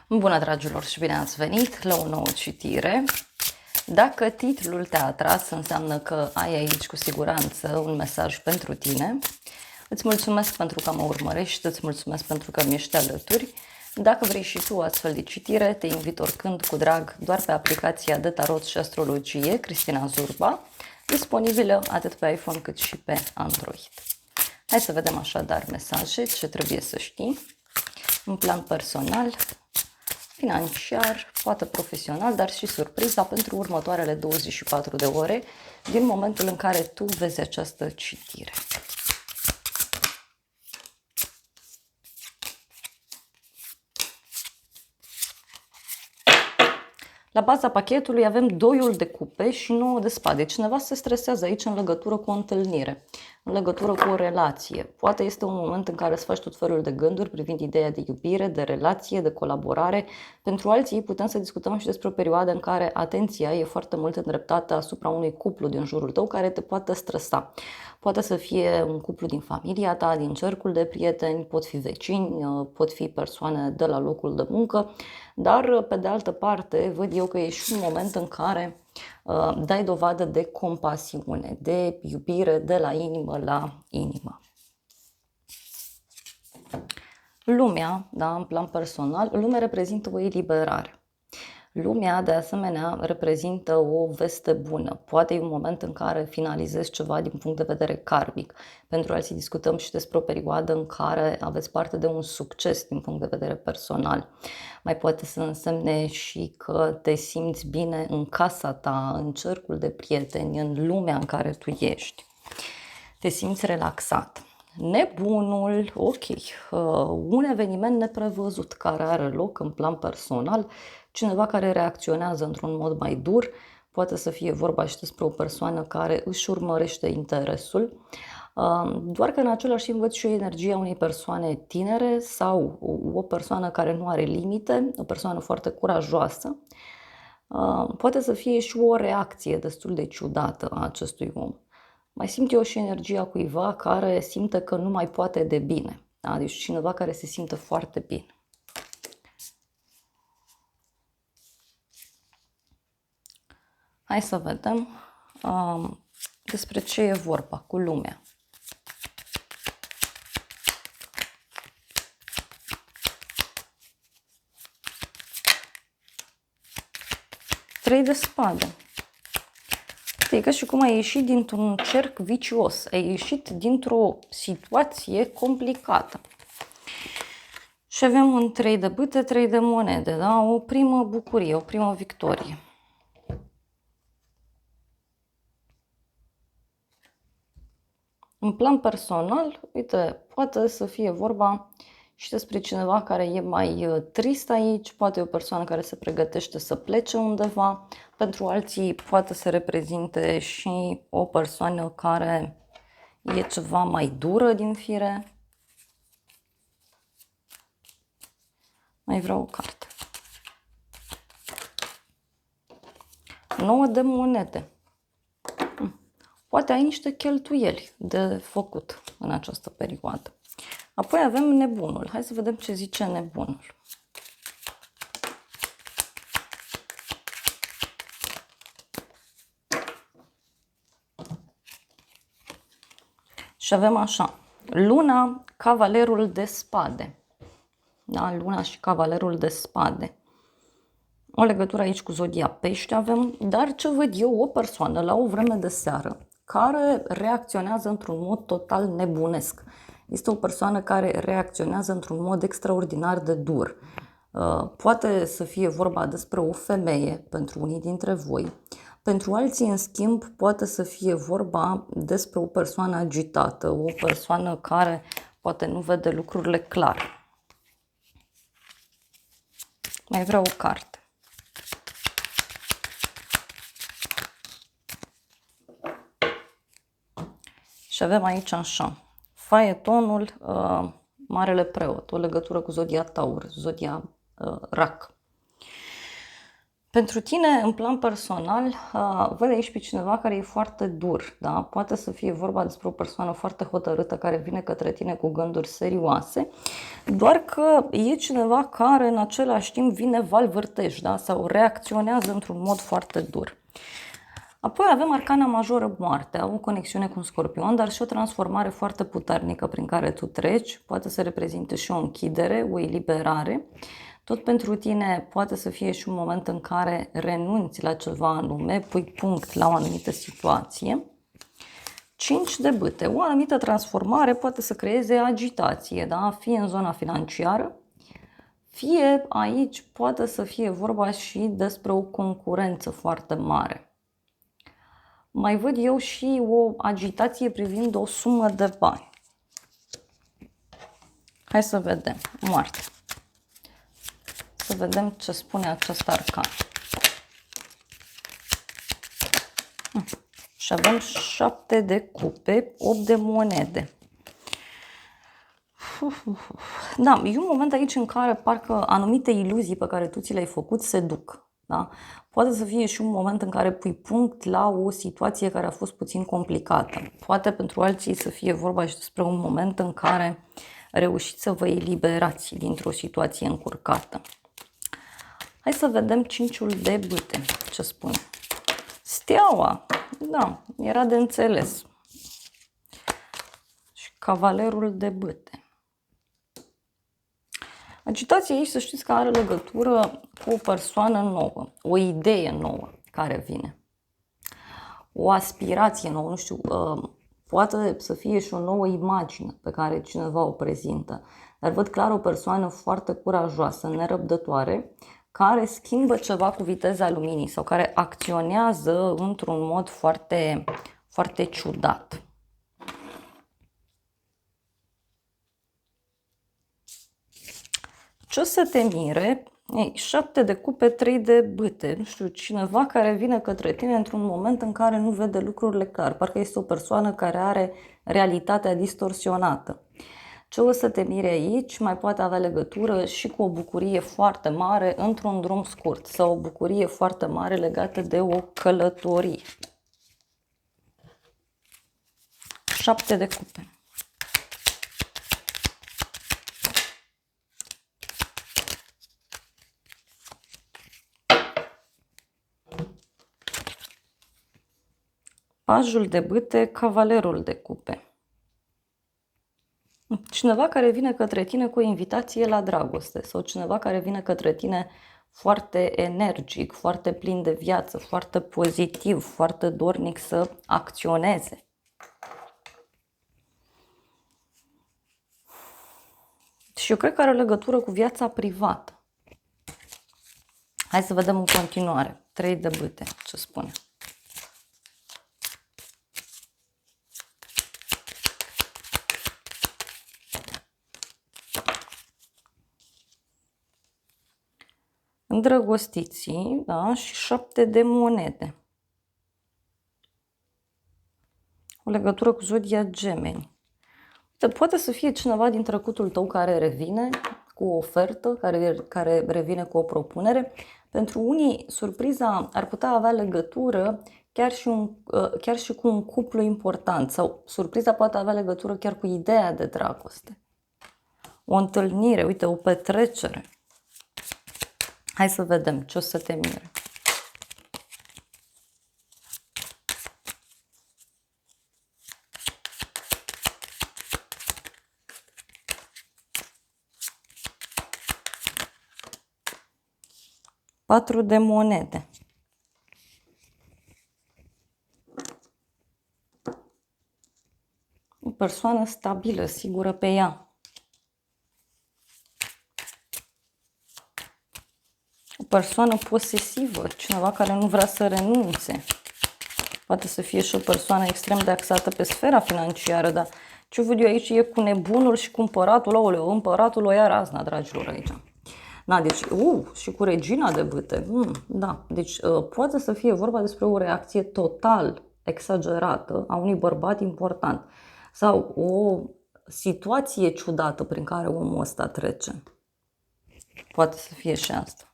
Bună, dragilor, și bine ați venit la o nouă citire. Dacă titlul te-a atras, înseamnă că ai aici cu siguranță un mesaj pentru tine. Îți mulțumesc pentru că mă urmărești, îți mulțumesc pentru că mi ești alături. Dacă vrei și tu astfel de citire, te invit oricând cu drag doar pe aplicația de tarot și astrologie Cristina Zurba, disponibilă atât pe iPhone cât și pe Android. Hai să vedem așadar mesaje, ce trebuie să știi în plan personal, financiar, poate profesional, dar și surpriza pentru următoarele 24 de ore din momentul în care tu vezi această citire. La baza pachetului avem 2 de cupe și 9 de spade. Cineva se stresează aici în legătură cu o întâlnire, în legătură cu o relație. Poate este un moment în care îți faci tot felul de gânduri privind ideea de iubire, de relație, de colaborare. Pentru alții putem să discutăm și despre o perioadă în care atenția e foarte mult îndreptată asupra unui cuplu din jurul tău care te poate stresa. Poate să fie un cuplu din familia ta, din cercul de prieteni, pot fi vecini, pot fi persoane de la locul de muncă, dar pe de altă parte văd eu că e și un moment în care dai dovadă de compasiune, de iubire de la inimă la inimă. Lumea, da, în plan personal, lumea reprezintă o eliberare. Lumea, de asemenea, reprezintă o veste bună. Poate e un moment în care finalizezi ceva din punct de vedere karmic. Pentru alții discutăm și despre o perioadă în care aveți parte de un succes din punct de vedere personal. Mai poate să însemne și că te simți bine în casa ta, în cercul de prieteni, în lumea în care tu ești. Te simți relaxat. Nebunul, ok, un eveniment neprevăzut care are loc în plan personal, cineva care reacționează într-un mod mai dur, poate să fie vorba și despre o persoană care își urmărește interesul, doar că în același timp văd și o energie a unei persoane tinere sau o persoană care nu are limite, o persoană foarte curajoasă. Poate să fie și o reacție destul de ciudată a acestui om. Mai simt eu și energia cuiva care simte că nu mai poate de bine. Da? Deci cineva care se simte foarte bine. Hai să vedem despre ce e vorba cu lumea. Trei de spade. E ca și cum ai ieșit dintr-un cerc vicios, ai ieșit dintr-o situație complicată. Și avem un 3 de bâte, 3 de monede, da? O primă bucurie, o primă victorie. În plan personal, uite, poate să fie vorba și despre cineva care e mai trist aici, poate o persoană care se pregătește să plece undeva, pentru alții poate să reprezinte și o persoană care e ceva mai dură din fire. Mai vreau o carte. 9 de monede. Poate ai niște cheltuieli de făcut în această perioadă. Apoi avem nebunul. Hai să vedem ce zice nebunul. Și avem așa, luna, cavalerul de spade. Da, luna și cavalerul de spade. O legătură aici cu zodia pește avem, dar ce văd eu, o persoană la o vreme de seară care reacționează într-un mod total nebunesc. Este o persoană care reacționează într-un mod extraordinar de dur. Poate să fie vorba despre o femeie pentru unii dintre voi. Pentru alții, în schimb, poate să fie vorba despre o persoană agitată, o persoană care poate nu vede lucrurile clar. Mai vreau o carte. Și avem aici așa, faetonul, marele preot, o legătură cu zodia Taur, zodia Rac. Pentru tine, în plan personal, văd aici pe cineva care e foarte dur, da? Poate să fie vorba despre o persoană foarte hotărâtă care vine către tine cu gânduri serioase, doar că e cineva care în același timp vine val-vârtej, da? Sau reacționează într-un mod foarte dur. Apoi avem arcana majoră moartea, o conexiune cu un scorpion, dar și o transformare foarte puternică prin care tu treci. Poate să reprezinte și o închidere, o eliberare. Tot pentru tine poate să fie și un moment în care renunți la ceva anume, pui punct la o anumită situație. 5 de bâte. O anumită transformare poate să creeze agitație, da? Fie în zona financiară, fie aici poate să fie vorba și despre o concurență foarte mare. Mai văd eu și o agitație privind o sumă de bani. Hai să vedem. Moarte. Să vedem ce spune acest arcan. Și avem 7 de cupe, 8 de monede. Da, e un moment aici în care parcă anumite iluzii pe care tu ți le-ai făcut se duc. Da? Poate să fie și un moment în care pui punct la o situație care a fost puțin complicată. Poate pentru alții să fie vorba și despre un moment în care reușiți să vă eliberați dintr-o situație încurcată. Hai să vedem 5-ul de bâte. Ce spune? Steaua. Da, era de înțeles. Și cavalerul de bâte. Agitația aici, să știți că are legătură cu o persoană nouă, o idee nouă care vine. O aspirație nouă, nu știu, poate să fie și o nouă imagine pe care cineva o prezintă. Dar văd clar o persoană foarte curajoasă, nerăbdătoare, care schimbă ceva cu viteza luminii sau care acționează într-un mod foarte, foarte ciudat. Ce o să te mire? 7 de cupe, 3 de bâte. Nu știu, cineva care vine către tine într-un moment în care nu vede lucrurile clar. Parcă este o persoană care are realitatea distorsionată. Ce o să te mire aici mai poate avea legătură și cu o bucurie foarte mare într-un drum scurt sau o bucurie foarte mare legată de o călătorie. 7 de cupe. Pajul de bâte, cavalerul de cupe. Cineva care vine către tine cu o invitație la dragoste sau cineva care vine către tine foarte energic, foarte plin de viață, foarte pozitiv, foarte dornic să acționeze. Și eu cred că are legătură cu viața privată. Hai să vedem în continuare. 3 de bâte, ce spune. Îndrăgostiții, da, și 7 de monede. O legătură cu zodia Gemeni. Uite, poate să fie cineva din trecutul tău care revine cu o ofertă, care revine cu o propunere. Pentru unii, surpriza ar putea avea legătură chiar și cu un cuplu important sau surpriza poate avea legătură chiar cu ideea de dragoste. O întâlnire, uite, o petrecere. Hai să vedem ce o să te mire. Patru de monede. O persoană stabilă, sigură pe ea. O persoană posesivă, cineva care nu vrea să renunțe. Poate să fie și o persoană extrem de axată pe sfera financiară, dar ce văd eu aici e cu nebunul și cu împăratul. Aoleu, împăratul o ia razna, dragilor, aici. Da, deci, și cu regina de bâte. Da, deci poate să fie vorba despre o reacție total exagerată a unui bărbat important sau o situație ciudată prin care omul ăsta trece. Poate să fie și asta.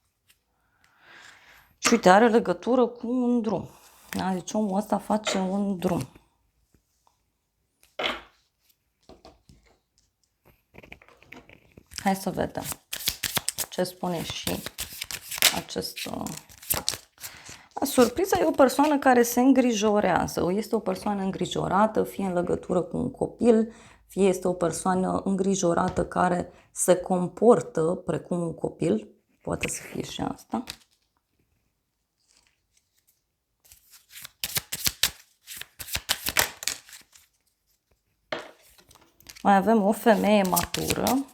Și uite, are legătură cu un drum. Da? Deci omul ăsta face un drum. Hai să vedem ce spune și acest... Surpriza e o persoană care se îngrijorează. Este o persoană îngrijorată, fie în legătură cu un copil, fie este o persoană îngrijorată care se comportă precum un copil. Poate să fie și asta. Mai avem o femeie matură.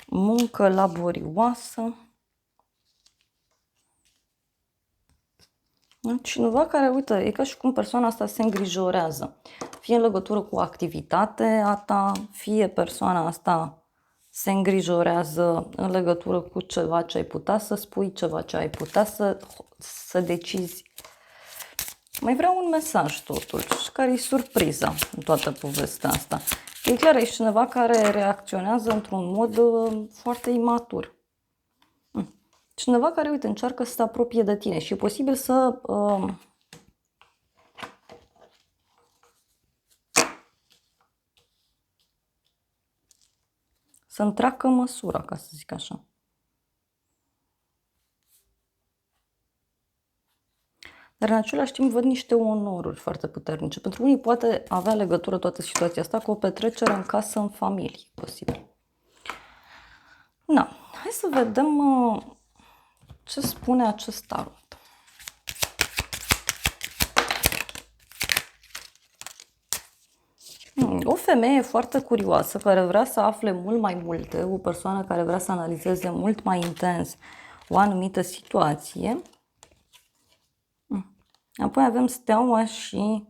Muncă laborioasă. Cineva care, uite, e ca și cum persoana asta se îngrijorează. Fie în legătură cu activitatea ta, fie persoana asta se îngrijorează în legătură cu ceva ce ai putea să spui, ceva ce ai putea să decizi. Mai vreau un mesaj totuși, care e surpriza în toată povestea asta. E clar, e cineva care reacționează într-un mod foarte imatur. Cineva care, uite, încearcă să se apropie de tine și e posibil să întreacă măsura, ca să zic așa. Dar în același timp văd niște onoruri foarte puternice. Pentru unii poate avea legătură toată situația asta cu o petrecere în casă, în familie, posibil. Na, hai să vedem ce spune acest tarot. O femeie foarte curioasă care vrea să afle mult mai multe, o persoană care vrea să analizeze mult mai intens o anumită situație. Apoi avem steaua și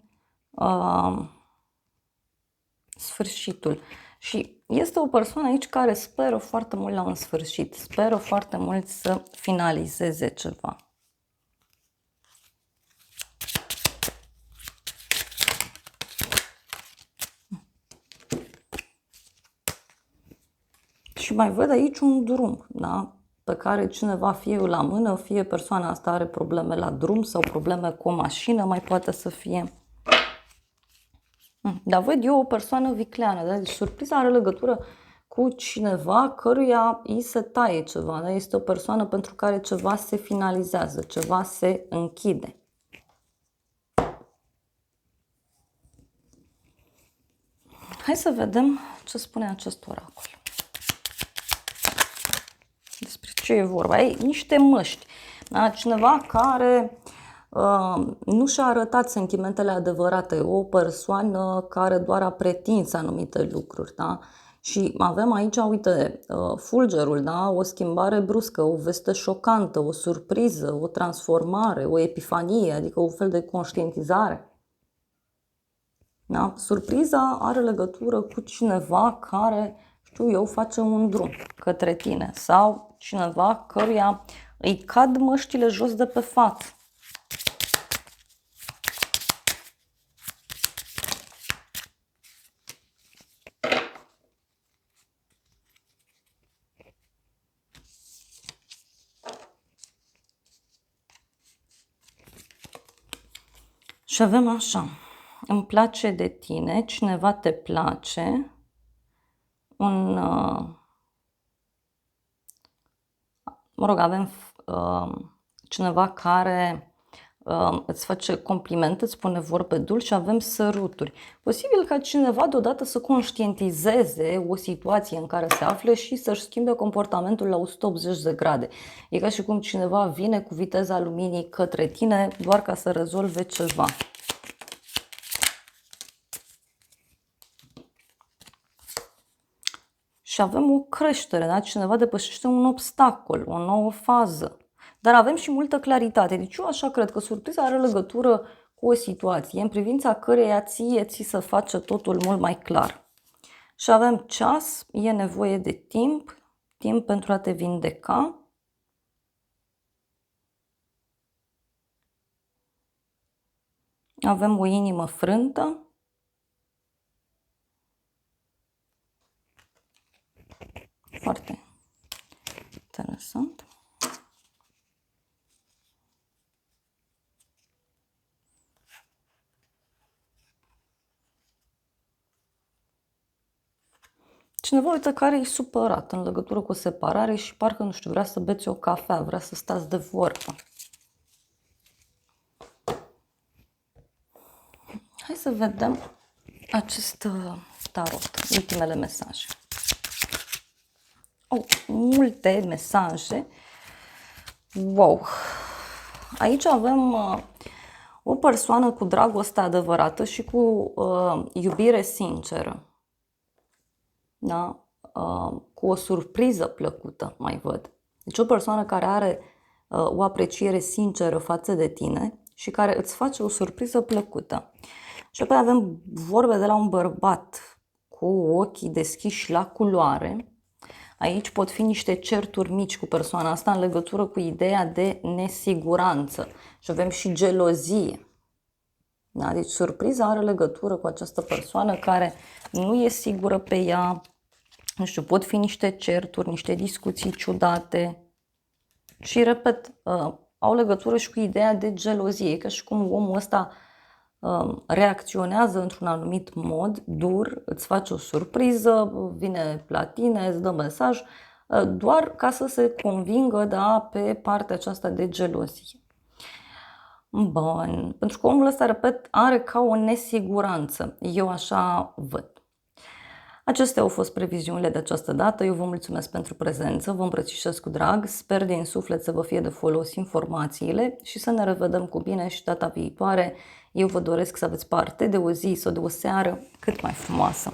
sfârșitul. Și este o persoană aici care speră foarte mult la un sfârșit, speră foarte mult să finalizeze ceva. Și mai văd aici un drum, da? Pe care cineva fie la mână, fie persoana asta are probleme la drum sau probleme cu o mașină, mai poate să fie. Dar văd eu o persoană vicleană, da? Deci surpriza are legătură cu cineva căruia îi se taie ceva, da? Este o persoană pentru care ceva se finalizează, ceva se închide. Hai să vedem ce spune acest oracol. Despre ce e vorba? Ei, niște măști. Da? Cineva care nu și-a arătat sentimentele adevărate. O persoană care doar a pretins anumite lucruri. Da? Și avem aici, uite, fulgerul, da? O schimbare bruscă, o veste șocantă, o surpriză, o transformare, o epifanie, adică un fel de conștientizare. Da? Surpriza are legătură cu cineva care, știu eu, face un drum către tine sau cineva căruia îi cad măștile jos de pe față. Și avem așa, îmi place de tine, cineva te place, avem cineva care îți face complimente, îți spune vorbe dulci și avem săruturi. Posibil ca cineva deodată să conștientizeze o situație în care se află și să-și schimbe comportamentul la 180 de grade. E ca și cum cineva vine cu viteza luminii către tine doar ca să rezolve ceva. Și avem o creștere, da? Cineva depășește un obstacol, o nouă fază. Dar avem și multă claritate. Deci eu așa cred că surpriza are legătură cu o situație în privința căreia ți se face totul mult mai clar. Și avem ceas, e nevoie de timp, timp pentru a te vindeca. Avem o inimă frântă. foarte interesant. Cineva, uite, care e supărat în legătură cu o separare și parcă, nu știu, vrea să beți o cafea, vrea să stați de vorbă. Hai să vedem acest tarot, ultimele mesaje. Multe mesaje. Wow! Aici avem o persoană cu dragoste adevărată și cu iubire sinceră. Da? Cu o surpriză plăcută, mai văd. Deci o persoană care are o apreciere sinceră față de tine și care îți face o surpriză plăcută. Și apoi avem vorbe de la un bărbat cu ochii deschiși la culoare. Aici pot fi niște certuri mici cu persoana asta în legătură cu ideea de nesiguranță. Și avem și gelozie. Da? Deci surpriza are legătură cu această persoană care nu e sigură pe ea. Nu știu, pot fi niște certuri, niște discuții ciudate. Și, repet, au legătură și cu ideea de gelozie, ca și cum omul ăsta reacționează într-un anumit mod dur, îți face o surpriză, vine la tine, îți dă mesaj, doar ca să se convingă, da, pe partea aceasta de gelozie. Bun, pentru că omul ăsta, repet, are ca o nesiguranță. Eu așa văd. Acestea au fost previziunile de această dată. Eu vă mulțumesc pentru prezență, vă îmbrățișez cu drag, sper din suflet să vă fie de folos informațiile și să ne revedem cu bine și data viitoare. Eu vă doresc să aveți parte de o zi sau de o seară cât mai frumoasă.